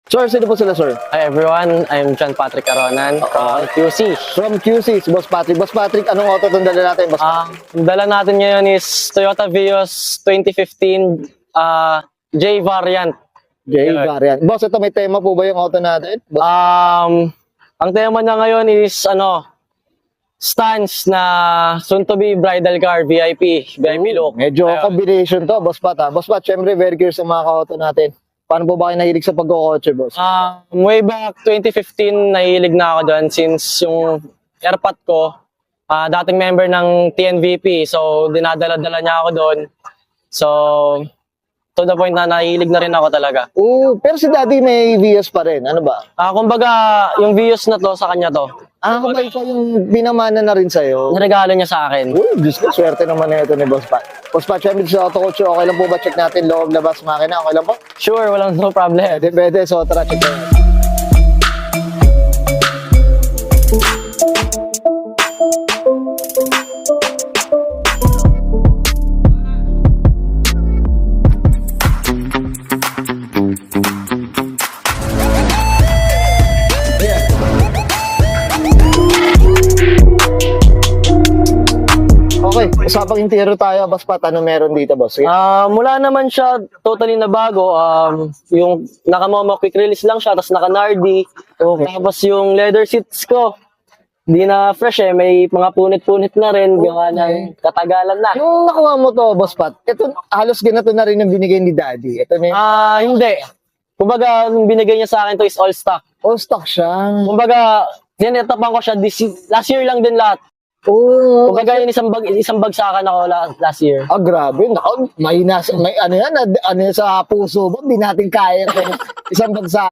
Sir, sino po sila, sir? Hi everyone, I'm John Patrick Aronan from QC. From QC, si Boss Patrick. Boss Patrick, anong auto itong dala natin, Boss Patrick? Ang dala natin ngayon is Toyota Vios 2015 J variant. J variant. Boss, ito may tema po ba yung auto natin? Boss, Ang tema niya ngayon is stance na soon to be bridal car VIP look. medyo Ayun. combination to, Boss Pat. Ha? Boss Pat, syempre, very curious sa mga auto natin. Paano po ba kayo nahilig sa pagkakotse, Boss? Way back 2015, nahilig na ako doon since yung airpot ko, dating member ng TNVP. So, dinadala-dala niya ako doon. So, to the point na nahilig na rin ako talaga. Pero si Daddy may Vios pa rin. Ano ba? Kumbaga, yung Vios na to, sa kanya to. Kumbaga ikaw yung binamana na rin sa'yo. Niregalo niya sa akin. Diyos ko, swerte naman na ito ni Boss Pat. Boss Pat, syempre sa auto kotse, okay lang po ba check natin loob, labas, makina? Okay lang po? Sure, walang no problem. Pwede. So, tara, check natin. Okay, usapang interior tayo, Boss Pat. Ano meron dito, Boss? Sige. Mula naman siya totally na bago. Yung naka-momo quick release lang siya, tapos naka-nardy. Okay. Tapos yung leather seats ko, di na fresh eh. May mga punit-punit na rin. Gawa ng katagalan na. Yung nakuha mo to, Boss Pat, ito halos ganito na rin ang binigay ni Daddy. Ito na yung Hindi. Kumbaga, yung binigay niya sa akin to is all stock. all stock siya. Kumbaga, sinetapan ko siya last year lang din lahat. Kumbaga, yung isang bagsakan ako last year. Grabe. Naku, may ano yan sa puso mo. Hindi natin kaya. Isang bansa.